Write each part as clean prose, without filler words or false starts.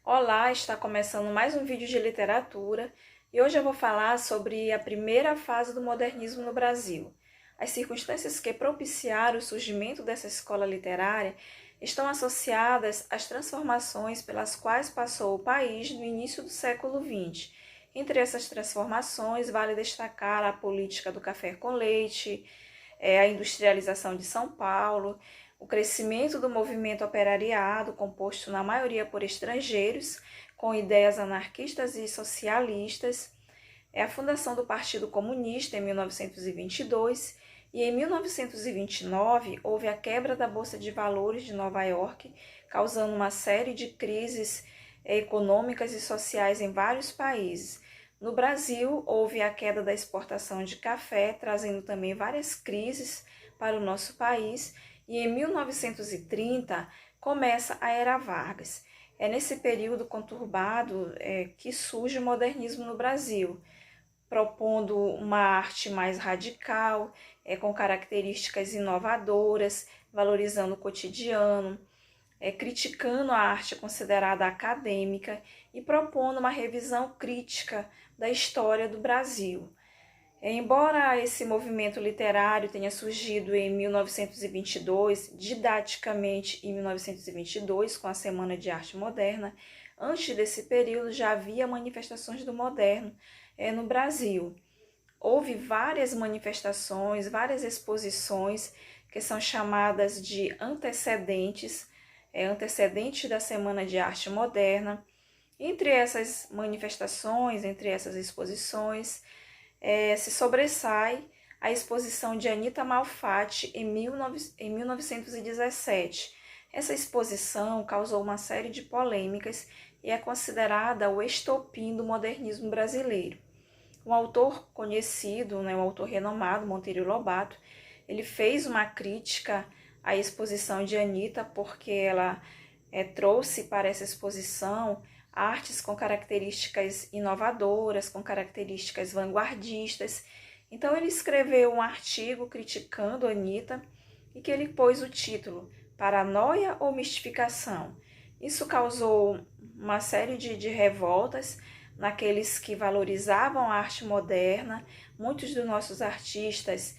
Olá, está começando mais um vídeo de literatura e hoje eu vou falar sobre a primeira fase do modernismo no Brasil. As circunstâncias que propiciaram o surgimento dessa escola literária estão associadas às transformações pelas quais passou o país no início do século XX. Entre essas transformações, vale destacar a política do café com leite, a industrialização de São Paulo, o crescimento do movimento operariado, composto na maioria por estrangeiros, com ideias anarquistas e socialistas, a fundação do Partido Comunista em 1922 e em 1929 houve a quebra da Bolsa de Valores de Nova York, causando uma série de crises econômicas e sociais em vários países. No Brasil, houve a queda da exportação de café, trazendo também várias crises para o nosso país, e em 1930 começa a Era Vargas. É nesse período conturbado que surge o modernismo no Brasil, propondo uma arte mais radical, com características inovadoras, valorizando o cotidiano, criticando a arte considerada acadêmica e propondo uma revisão crítica da história do Brasil. Embora esse movimento literário tenha surgido em 1922, didaticamente em 1922, com a Semana de Arte Moderna, antes desse período já havia manifestações do moderno no Brasil. Houve várias manifestações, várias exposições que são chamadas de antecedentes, antecedentes da Semana de Arte Moderna. Entre essas manifestações, entre essas exposições, se sobressai a exposição de Anita Malfatti em 1917. Essa exposição causou uma série de polêmicas e é considerada o estopim do modernismo brasileiro. Um autor conhecido, um autor renomado, Monteiro Lobato, ele fez uma crítica à exposição de Anita porque ela trouxe para essa exposição artes com características inovadoras, com características vanguardistas. Então ele escreveu um artigo criticando Anita e que ele pôs o título Paranoia ou Mistificação? Isso causou uma série de revoltas naqueles que valorizavam a arte moderna. Muitos dos nossos artistas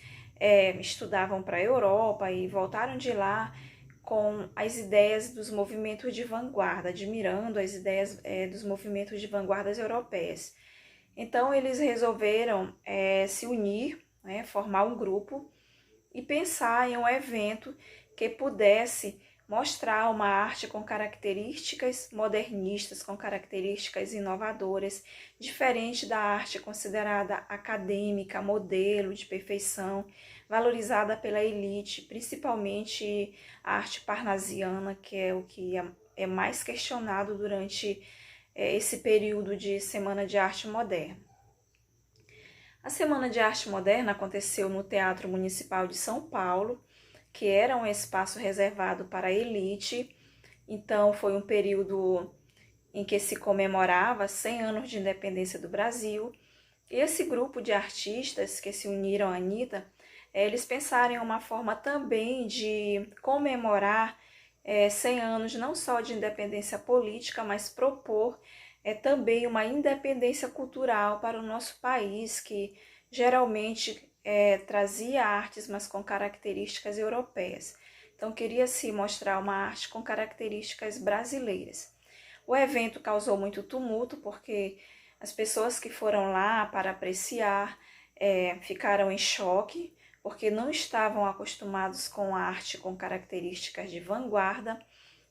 estudavam para a Europa e voltaram de lá com as ideias dos movimentos de vanguarda, admirando as ideias dos movimentos de vanguardas europeias. Então eles resolveram se unir, formar um grupo e pensar em um evento que pudesse mostrar uma arte com características modernistas, com características inovadoras, diferente da arte considerada acadêmica, modelo de perfeição, valorizada pela elite, principalmente a arte parnasiana, que é o que é mais questionado durante esse período de Semana de Arte Moderna. A Semana de Arte Moderna aconteceu no Teatro Municipal de São Paulo, que era um espaço reservado para a elite. Então foi um período em que se comemorava 100 anos de independência do Brasil. E esse grupo de artistas que se uniram à Anita, eles pensaram em uma forma também de comemorar 100 anos não só de independência política, mas propor também uma independência cultural para o nosso país, que geralmente trazia artes, mas com características europeias. Então queria-se mostrar uma arte com características brasileiras. O evento causou muito tumulto, porque as pessoas que foram lá para apreciar ficaram em choque, porque não estavam acostumados com a arte com características de vanguarda.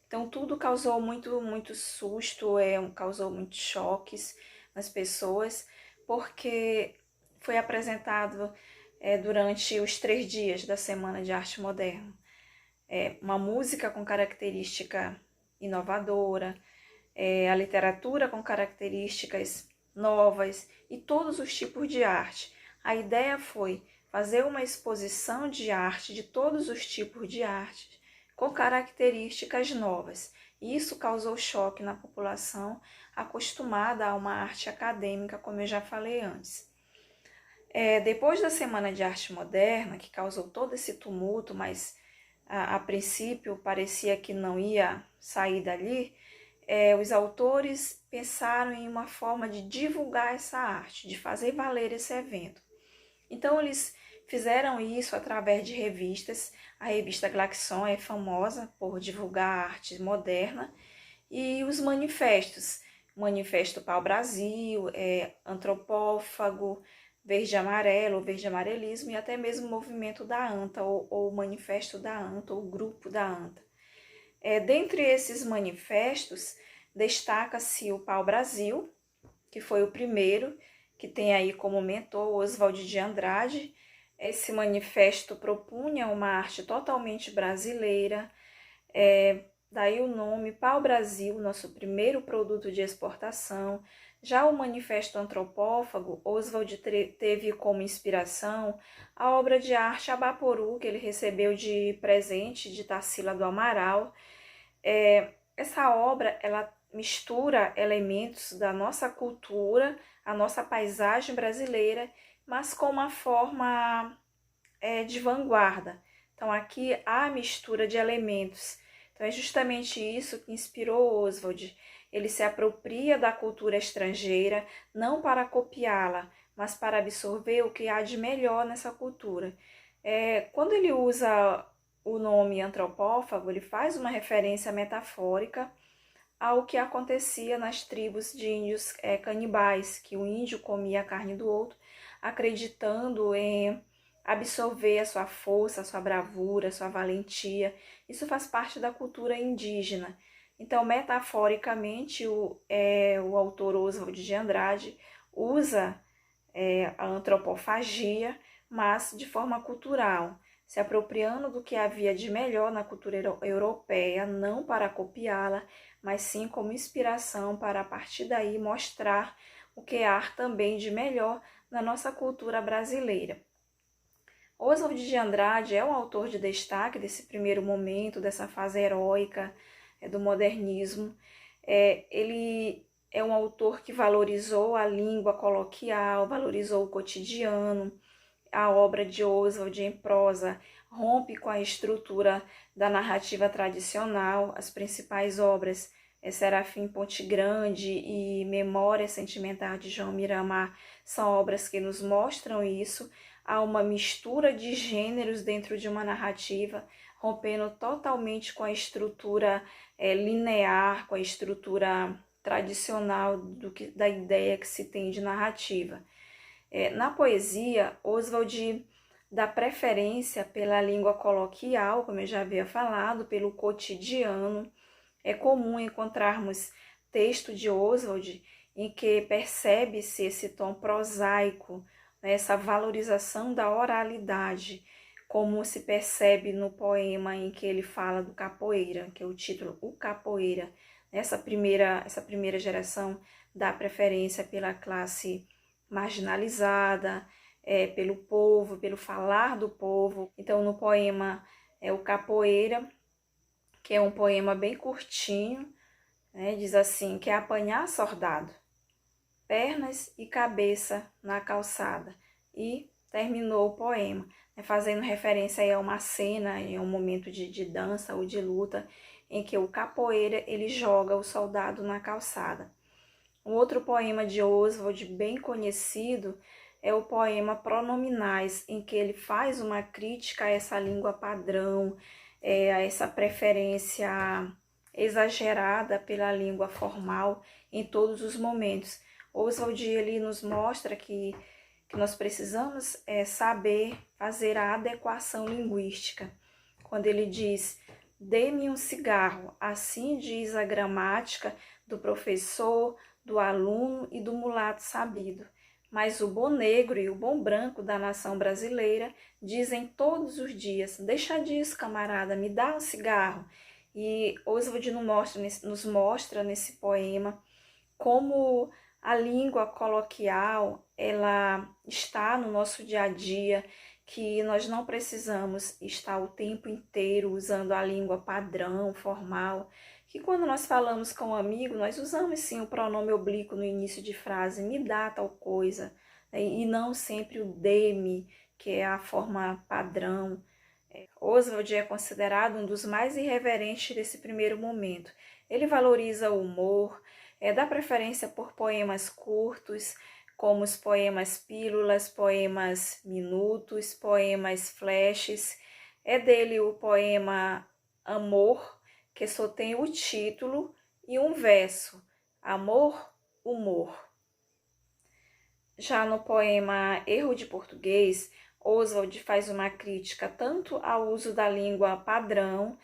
Então tudo causou muito susto, causou muitos choques nas pessoas, porque foi apresentado durante os 3 dias da Semana de Arte Moderna uma música com característica inovadora, a literatura com características novas e todos os tipos de arte. A ideia foi fazer uma exposição de arte, de todos os tipos de arte, com características novas. E isso causou choque na população acostumada a uma arte acadêmica, como eu já falei antes. Depois da Semana de Arte Moderna, que causou todo esse tumulto, mas a princípio parecia que não ia sair dali, os autores pensaram em uma forma de divulgar essa arte, de fazer valer esse evento. Então, eles fizeram isso através de revistas. A revista Glaxon é famosa por divulgar arte moderna. E os manifestos, Manifesto Pau-Brasil, Antropófago, Verde Amarelo, Verde Amarelismo e até mesmo o movimento da ANTA, ou Manifesto da ANTA, ou Grupo da ANTA. Dentre esses manifestos, destaca-se o Pau-Brasil, que foi o primeiro, que tem aí como mentor Oswald de Andrade. Esse manifesto propunha uma arte totalmente brasileira, daí o nome Pau-Brasil, nosso primeiro produto de exportação. Já o Manifesto Antropófago, Oswald teve como inspiração a obra de arte Abaporu, que ele recebeu de presente de Tarsila do Amaral. Essa obra, ela mistura elementos da nossa cultura, a nossa paisagem brasileira, mas com uma forma de vanguarda. Então aqui há mistura de elementos. Então é justamente isso que inspirou Oswald. Ele se apropria da cultura estrangeira, não para copiá-la, mas para absorver o que há de melhor nessa cultura. Quando ele usa o nome antropófago, ele faz uma referência metafórica ao que acontecia nas tribos de índios canibais, que o índio comia a carne do outro, acreditando em absorver a sua força, a sua bravura, a sua valentia. Isso faz parte da cultura indígena. Então, metaforicamente, o autor Oswald de Andrade usa a antropofagia, mas de forma cultural, se apropriando do que havia de melhor na cultura europeia, não para copiá-la, mas sim como inspiração para, a partir daí, mostrar o que há também de melhor na nossa cultura brasileira. Oswald de Andrade é um autor de destaque desse primeiro momento, dessa fase heróica do modernismo. Ele é um autor que valorizou a língua coloquial, valorizou o cotidiano. A obra de Oswald em prosa rompe com a estrutura da narrativa tradicional. As principais obras Serafim Ponte Grande e Memória Sentimental de João Miramar são obras que nos mostram isso. Há uma mistura de gêneros dentro de uma narrativa, rompendo totalmente com a estrutura linear, com a estrutura tradicional da ideia que se tem de narrativa. Na poesia, Oswald dá preferência pela língua coloquial, como eu já havia falado, pelo cotidiano. É comum encontrarmos texto de Oswald em que percebe-se esse tom prosaico, essa valorização da oralidade, como se percebe no poema em que ele fala do capoeira, que é o título O Capoeira. Essa primeira geração dá preferência pela classe marginalizada, pelo povo, pelo falar do povo. Então, no poema O Capoeira, que é um poema bem curtinho, diz assim, que é apanhar soldado, pernas e cabeça na calçada. E terminou o poema, fazendo referência aí a uma cena, em um momento de dança ou de luta, em que o capoeira ele joga o soldado na calçada. Um outro poema de Oswald bem conhecido é o poema Pronominais, em que ele faz uma crítica a essa língua padrão, a essa preferência exagerada pela língua formal em todos os momentos. Oswald ele nos mostra que nós precisamos saber fazer a adequação linguística. Quando ele diz, dê-me um cigarro, assim diz a gramática do professor, do aluno e do mulato sabido. Mas o bom negro e o bom branco da nação brasileira dizem todos os dias, deixa disso, camarada, me dá um cigarro. E Oswald nos mostra nesse poema como a língua coloquial ela está no nosso dia a dia, que nós não precisamos estar o tempo inteiro usando a língua padrão, formal, que quando nós falamos com um amigo, nós usamos sim o pronome oblíquo no início de frase, me dá tal coisa, e não sempre o dê-me, que é a forma padrão. Oswald é considerado um dos mais irreverentes desse primeiro momento. Ele valoriza o humor, dá preferência por poemas curtos, como os poemas pílulas, poemas minutos, poemas flashes. É dele o poema Amor, que só tem o título e um verso, Amor, Humor. Já no poema Erro de Português, Oswald faz uma crítica tanto ao uso da língua padrão,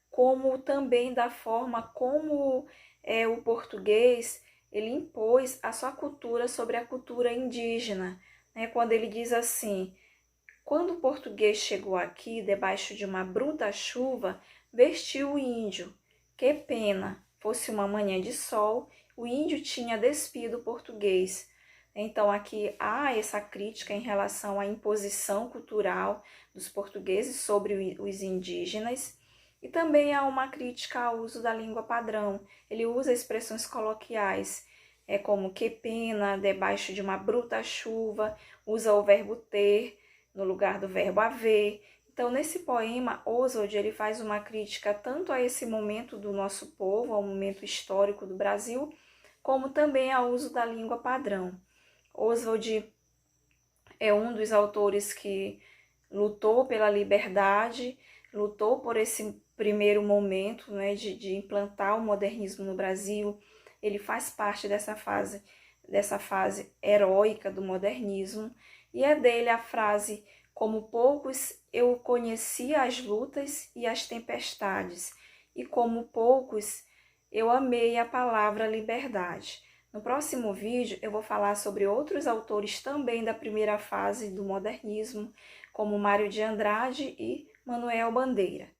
como também da forma como o português ele impôs a sua cultura sobre a cultura indígena, né? Quando ele diz assim: quando o português chegou aqui, debaixo de uma bruta chuva, vestiu o índio. Que pena, fosse uma manhã de sol, o índio tinha despido o português. Então aqui há essa crítica em relação à imposição cultural dos portugueses sobre os indígenas. E também há uma crítica ao uso da língua padrão. Ele usa expressões coloquiais, como que pena, debaixo de uma bruta chuva, usa o verbo ter no lugar do verbo haver. Então, nesse poema, Oswald ele faz uma crítica tanto a esse momento do nosso povo, ao momento histórico do Brasil, como também ao uso da língua padrão. Oswald é um dos autores que lutou pela liberdade, lutou por esse primeiro momento, né, de implantar o modernismo no Brasil. Ele faz parte dessa fase heróica do modernismo, e é dele a frase: como poucos eu conhecia as lutas e as tempestades, e como poucos eu amei a palavra liberdade. No próximo vídeo eu vou falar sobre outros autores também da primeira fase do modernismo, como Mário de Andrade e Manuel Bandeira.